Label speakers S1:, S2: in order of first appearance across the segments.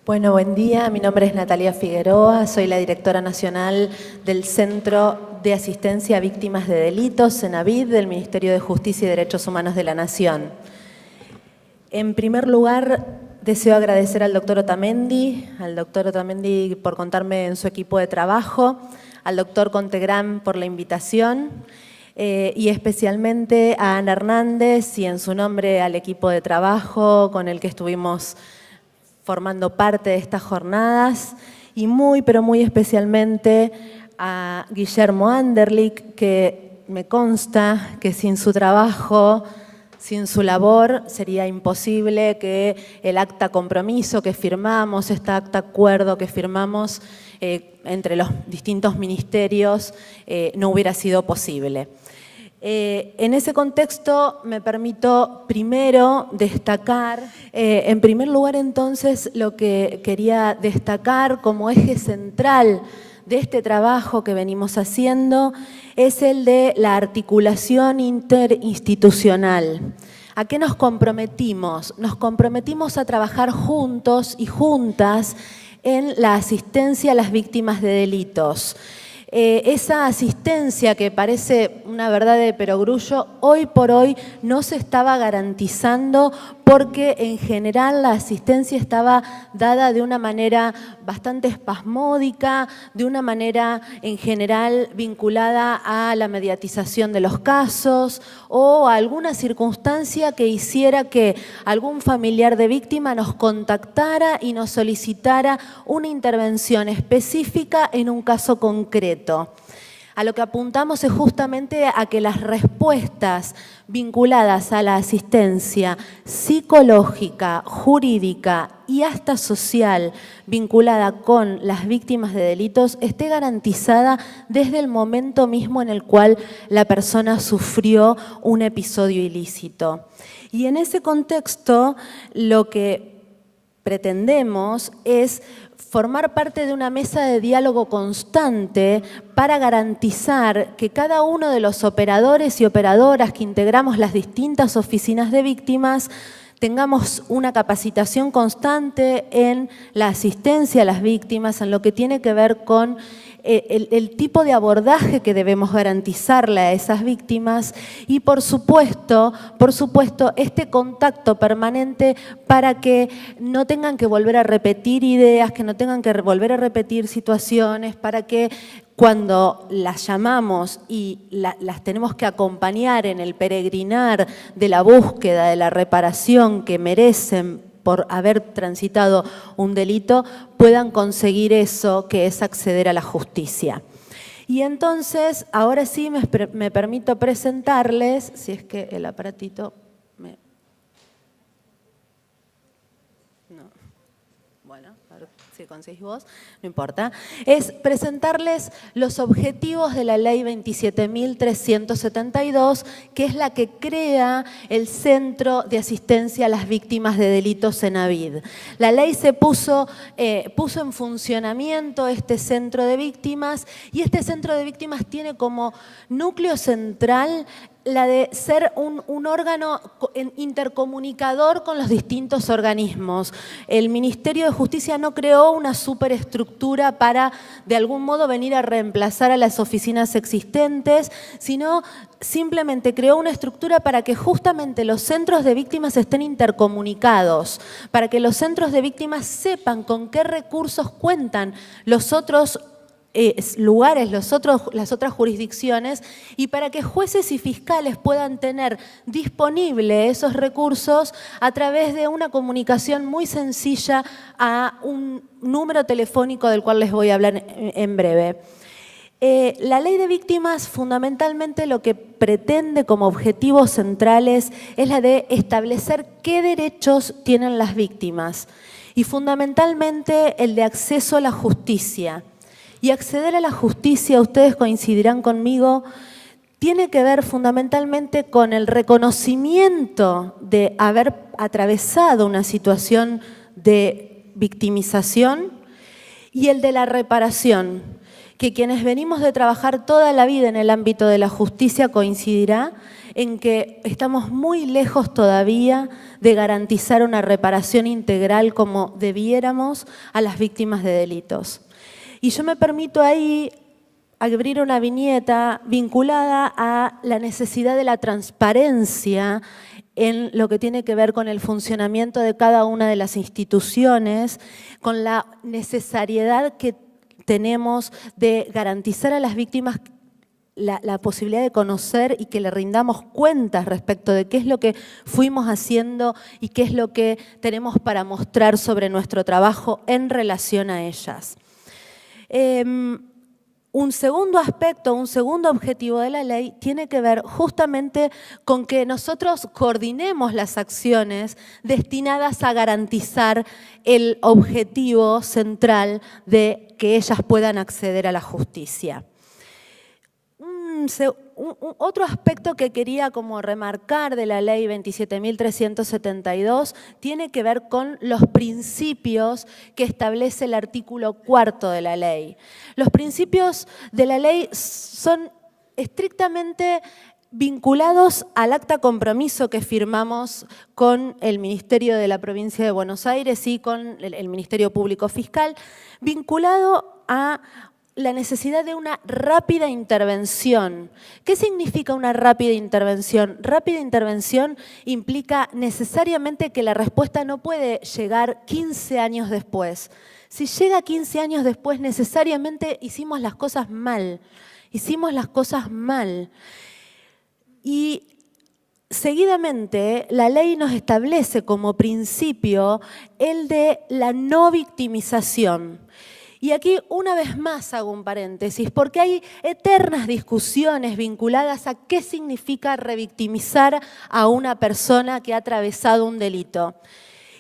S1: Bueno, buen día. Mi nombre es Natalia Figueroa, soy la directora nacional del Centro de Asistencia a Víctimas de Delitos, CENAVID, del Ministerio de Justicia y Derechos Humanos de la Nación. En primer lugar, deseo agradecer al doctor Otamendi por contarme en su equipo de trabajo, al doctor Contegrán por la invitación y especialmente a Ana Hernández y en su nombre al equipo de trabajo con el que estuvimos formando parte de estas jornadas y pero muy especialmente a Guillermo Anderlich, que me consta que sin su trabajo, sin su labor, sería imposible que el acta compromiso que firmamos, esta acta acuerdo que firmamos entre los distintos ministerios, no hubiera sido posible. En ese contexto me permito primero destacar, en primer lugar entonces lo que quería destacar como eje central de este trabajo que venimos haciendo es el de la articulación interinstitucional. ¿A qué nos comprometimos? Nos comprometimos a trabajar juntos y juntas en la asistencia a las víctimas de delitos. Esa asistencia que parece una verdad de perogrullo, hoy por hoy no se estaba garantizando porque en general la asistencia estaba dada de una manera bastante espasmódica, de una manera en general vinculada a la mediatización de los casos o a alguna circunstancia que hiciera que algún familiar de víctima nos contactara y nos solicitara una intervención específica en un caso concreto. A lo que apuntamos es justamente a que las respuestas vinculadas a la asistencia psicológica, jurídica y hasta social vinculada con las víctimas de delitos esté garantizada desde el momento mismo en el cual la persona sufrió un episodio ilícito. Y en ese contexto lo que pretendemos es formar parte de una mesa de diálogo constante para garantizar que cada uno de los operadores y operadoras que integramos las distintas oficinas de víctimas tengamos una capacitación constante en la asistencia a las víctimas, en lo que tiene que ver con el tipo de abordaje que debemos garantizarle a esas víctimas y por supuesto, este contacto permanente para que no tengan que volver a repetir ideas, que no tengan que volver a repetir situaciones, para que cuando las llamamos y las tenemos que acompañar en el peregrinar de la búsqueda, de la reparación que merecen por haber transitado un delito, puedan conseguir eso que es acceder a la justicia. Y entonces, ahora sí me permito presentarles, si es que el aparatito me... No. Bueno, a ver si conseguís vos, no importa. Es presentarles los objetivos de la Ley 27.372, que es la que crea el Centro de Asistencia a las Víctimas de Delitos CENAVID. La ley puso en funcionamiento este centro de víctimas y este centro de víctimas tiene como núcleo central la de ser un órgano intercomunicador con los distintos organismos. El Ministerio de Justicia no creó una superestructura para, de algún modo, venir a reemplazar a las oficinas existentes, sino simplemente creó una estructura para que justamente los centros de víctimas estén intercomunicados, para que los centros de víctimas sepan con qué recursos cuentan los otros lugares, las otras jurisdicciones, y para que jueces y fiscales puedan tener disponible esos recursos a través de una comunicación muy sencilla a un número telefónico del cual les voy a hablar en breve. La ley de víctimas fundamentalmente lo que pretende como objetivos centrales es la de establecer qué derechos tienen las víctimas y fundamentalmente el de acceso a la justicia. Y acceder a la justicia, ustedes coincidirán conmigo, tiene que ver fundamentalmente con el reconocimiento de haber atravesado una situación de victimización y el de la reparación. que quienes venimos de trabajar toda la vida en el ámbito de la justicia coincidirá en que estamos muy lejos todavía de garantizar una reparación integral como debiéramos a las víctimas de delitos. Y yo me permito ahí abrir una viñeta vinculada a la necesidad de la transparencia en lo que tiene que ver con el funcionamiento de cada una de las instituciones, con la necesariedad que tenemos de garantizar a las víctimas la posibilidad de conocer y que le rindamos cuentas respecto de qué es lo que fuimos haciendo y qué es lo que tenemos para mostrar sobre nuestro trabajo en relación a ellas. Un segundo aspecto, un segundo objetivo de la ley tiene que ver justamente con que nosotros coordinemos las acciones destinadas a garantizar el objetivo central de que ellas puedan acceder a la justicia. Otro aspecto que quería como remarcar de la ley 27.372 tiene que ver con los principios que establece el artículo 4 de la ley. Los principios de la ley son estrictamente vinculados al acta compromiso que firmamos con el Ministerio de la Provincia de Buenos Aires y con el Ministerio Público Fiscal, vinculado a la necesidad de una rápida intervención. ¿Qué significa una rápida intervención? Rápida intervención implica necesariamente que la respuesta no puede llegar 15 años después. Si llega 15 años después, necesariamente hicimos las cosas mal. Hicimos las cosas mal. Y seguidamente, la ley nos establece como principio el de la no victimización. Y aquí una vez más hago un paréntesis, porque hay eternas discusiones vinculadas a qué significa revictimizar a una persona que ha atravesado un delito.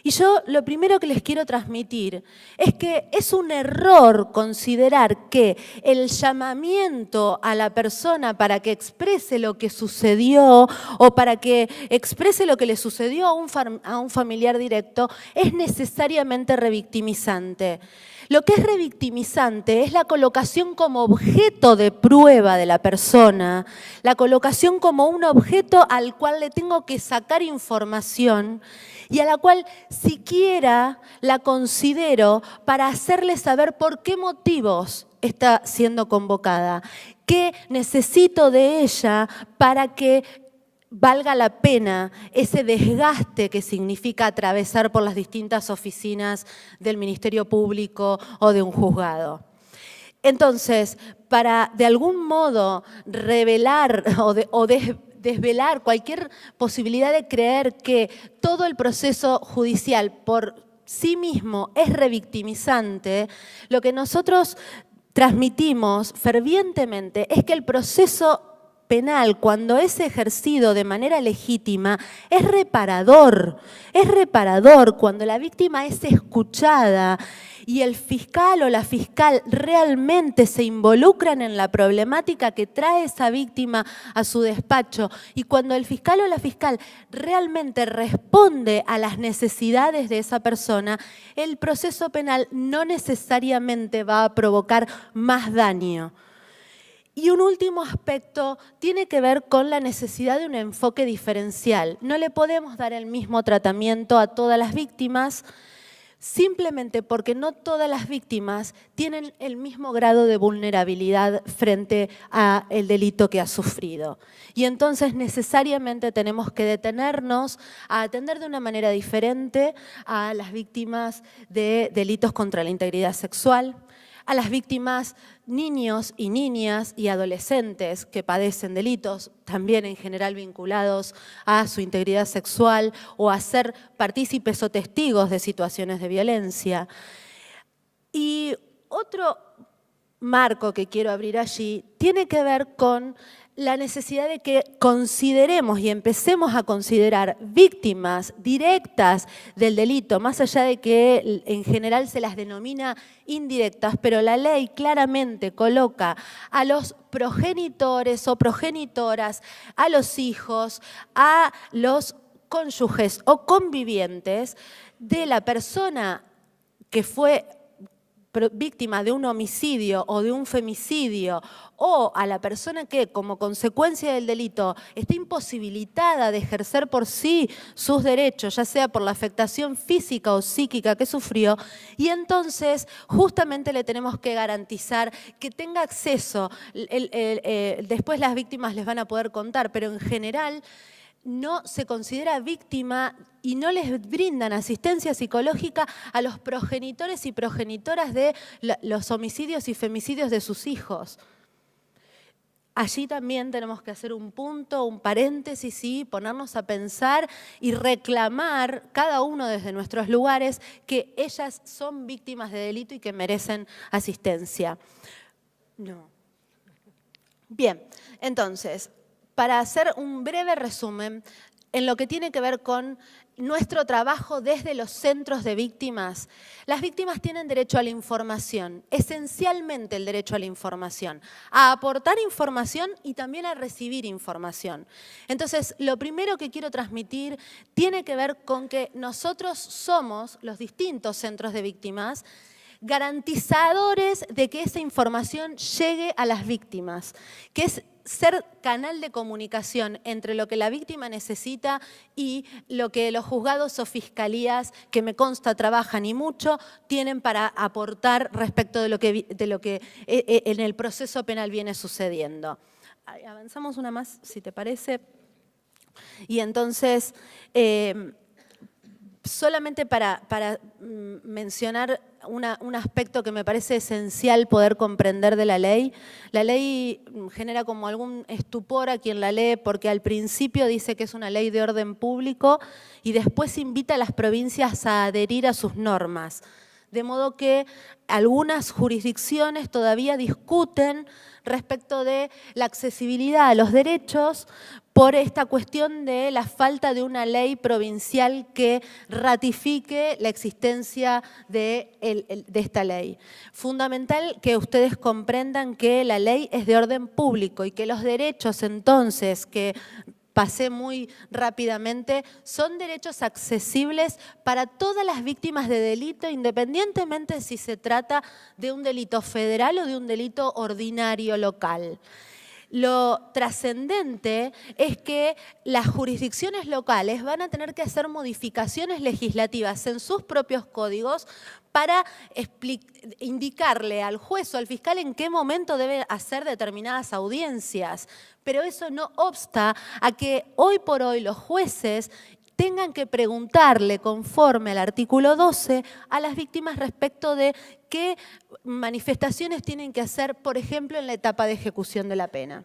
S1: Y yo lo primero que les quiero transmitir es que es un error considerar que el llamamiento a la persona para que exprese lo que sucedió o para que exprese lo que le sucedió a un familiar directo es necesariamente revictimizante. Lo que es revictimizante es la colocación como objeto de prueba de la persona, la colocación como un objeto al cual le tengo que sacar información y a la cual siquiera la considero para hacerle saber por qué motivos está siendo convocada, qué necesito de ella para que valga la pena ese desgaste que significa atravesar por las distintas oficinas del Ministerio Público o de un juzgado. Entonces, para de algún modo revelar o desvelar cualquier posibilidad de creer que todo el proceso judicial por sí mismo es revictimizante, lo que nosotros transmitimos fervientemente es que el proceso penal, cuando es ejercido de manera legítima, es reparador cuando la víctima es escuchada y el fiscal o la fiscal realmente se involucran en la problemática que trae esa víctima a su despacho y cuando el fiscal o la fiscal realmente responde a las necesidades de esa persona, el proceso penal no necesariamente va a provocar más daño. Y un último aspecto tiene que ver con la necesidad de un enfoque diferencial. No le podemos dar el mismo tratamiento a todas las víctimas simplemente porque no todas las víctimas tienen el mismo grado de vulnerabilidad frente al delito que ha sufrido. Y entonces necesariamente tenemos que detenernos a atender de una manera diferente a las víctimas de delitos contra la integridad sexual, a las víctimas niños y niñas y adolescentes que padecen delitos, también en general vinculados a su integridad sexual o a ser partícipes o testigos de situaciones de violencia. Y otro marco que quiero abrir allí tiene que ver con la necesidad de que consideremos y empecemos a considerar víctimas directas del delito, más allá de que en general se las denomina indirectas, pero la ley claramente coloca a los progenitores o progenitoras, a los hijos, a los cónyuges o convivientes de la persona que fue víctima de un homicidio o de un femicidio, o a la persona que como consecuencia del delito está imposibilitada de ejercer por sí sus derechos, ya sea por la afectación física o psíquica que sufrió, y entonces justamente le tenemos que garantizar que tenga acceso. Después las víctimas les van a poder contar, pero en general no se considera víctima y no les brindan asistencia psicológica a los progenitores y progenitoras de los homicidios y femicidios de sus hijos. Allí también tenemos que hacer un punto, un paréntesis y ponernos a pensar y reclamar, cada uno desde nuestros lugares, que ellas son víctimas de delito y que merecen asistencia. No. Bien, entonces, para hacer un breve resumen, en lo que tiene que ver con nuestro trabajo desde los centros de víctimas, las víctimas tienen derecho a la información, esencialmente el derecho a la información, a aportar información y también a recibir información. Entonces, lo primero que quiero transmitir tiene que ver con que nosotros somos, los distintos centros de víctimas, garantizadores de que esa información llegue a las víctimas, que es ser canal de comunicación entre lo que la víctima necesita y lo que los juzgados o fiscalías, que me consta trabajan y mucho, tienen para aportar respecto de lo que en el proceso penal viene sucediendo. Avanzamos una más, si te parece. Y entonces, solamente para mencionar un aspecto que me parece esencial poder comprender de la ley genera como algún estupor a quien la lee porque al principio dice que es una ley de orden público y después invita a las provincias a adherir a sus normas. De modo que algunas jurisdicciones todavía discuten respecto de la accesibilidad a los derechos por esta cuestión de la falta de una ley provincial que ratifique la existencia de esta ley. Fundamental que ustedes comprendan que la ley es de orden público y que los derechos entonces que pasé muy rápidamente, son derechos accesibles para todas las víctimas de delito, independientemente si se trata de un delito federal o de un delito ordinario local. Lo trascendente es que las jurisdicciones locales van a tener que hacer modificaciones legislativas en sus propios códigos para indicarle al juez o al fiscal en qué momento debe hacer determinadas audiencias. Pero eso no obsta a que hoy por hoy los jueces tengan que preguntarle, conforme al artículo 12, a las víctimas respecto de qué manifestaciones tienen que hacer, por ejemplo, en la etapa de ejecución de la pena.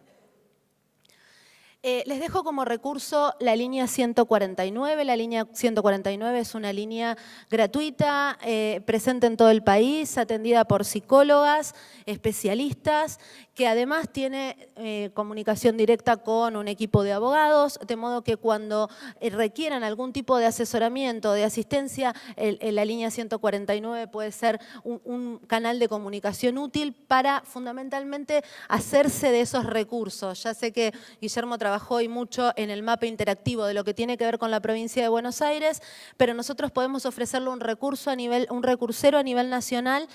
S1: Les dejo como recurso la línea 149. La línea 149 es una línea gratuita, presente en todo el país, atendida por psicólogas, especialistas, que además tiene comunicación directa con un equipo de abogados, de modo que cuando requieran algún tipo de asesoramiento, de asistencia, la línea 149 puede ser un canal de comunicación útil para fundamentalmente hacerse de esos recursos. Ya sé que Guillermo trabajó hoy mucho en el mapa interactivo de lo que tiene que ver con la provincia de Buenos Aires, pero nosotros podemos ofrecerle un recursero a nivel nacional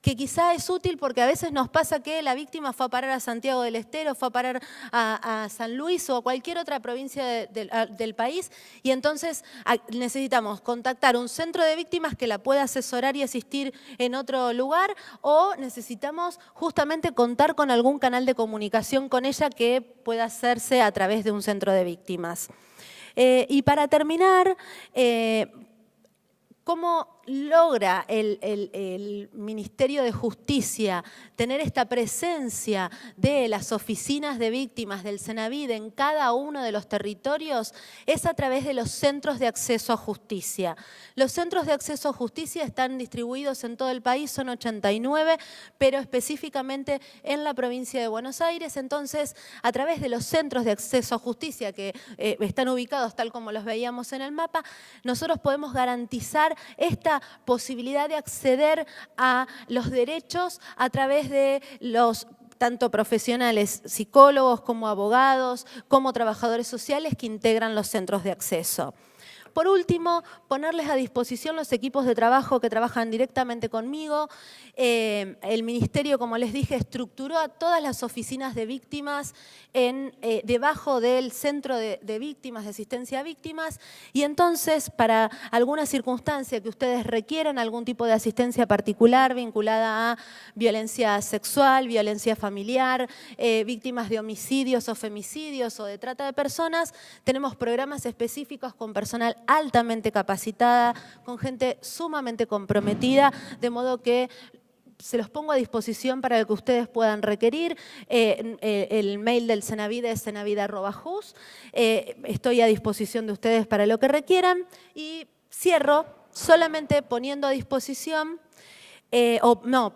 S1: que quizá es útil porque a veces nos pasa que la víctima fue a parar a Santiago del Estero, fue a parar a San Luis o a cualquier otra provincia del país y entonces necesitamos contactar un centro de víctimas que la pueda asesorar y asistir en otro lugar o necesitamos justamente contar con algún canal de comunicación con ella que pueda hacerse a través de un centro de víctimas. Y para terminar, ¿cómo logra el Ministerio de Justicia tener esta presencia de las oficinas de víctimas del Cenavid en cada uno de los territorios? Es a través de los centros de acceso a justicia. Los centros de acceso a justicia están distribuidos en todo el país, son 89, pero específicamente en la provincia de Buenos Aires. Entonces, a través de los centros de acceso a justicia que están ubicados tal como los veíamos en el mapa, nosotros podemos garantizar esta posibilidad de acceder a los derechos a través de los tanto profesionales, psicólogos como abogados, como trabajadores sociales que integran los centros de acceso. Por último, ponerles a disposición los equipos de trabajo que trabajan directamente conmigo. El Ministerio, como les dije, estructuró a todas las oficinas de víctimas debajo del Centro de Víctimas, de Asistencia a Víctimas, y entonces, para alguna circunstancia que ustedes requieran, algún tipo de asistencia particular vinculada a violencia sexual, violencia familiar, víctimas de homicidios o femicidios o de trata de personas, tenemos programas específicos con personal altamente capacitada, con gente sumamente comprometida, de modo que se los pongo a disposición para lo que ustedes puedan requerir. El mail del Cenavid es cenavid@jus. Estoy a disposición de ustedes para lo que requieran. Y cierro solamente poniendo a disposición,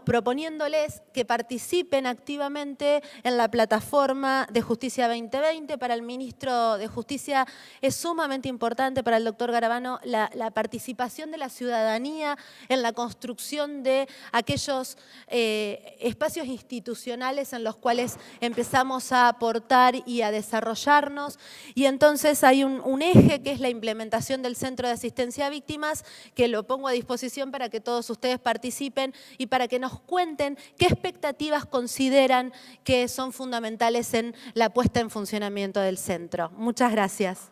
S1: proponiéndoles que participen activamente en la plataforma de Justicia 2020. Para el Ministro de Justicia es sumamente importante, para el doctor Garabano, la participación de la ciudadanía en la construcción de aquellos espacios institucionales en los cuales empezamos a aportar y a desarrollarnos. Y entonces hay un eje que es la implementación del Centro de Asistencia a Víctimas, que lo pongo a disposición para que todos ustedes participen y para que nos cuenten qué expectativas consideran que son fundamentales en la puesta en funcionamiento del centro. Muchas gracias.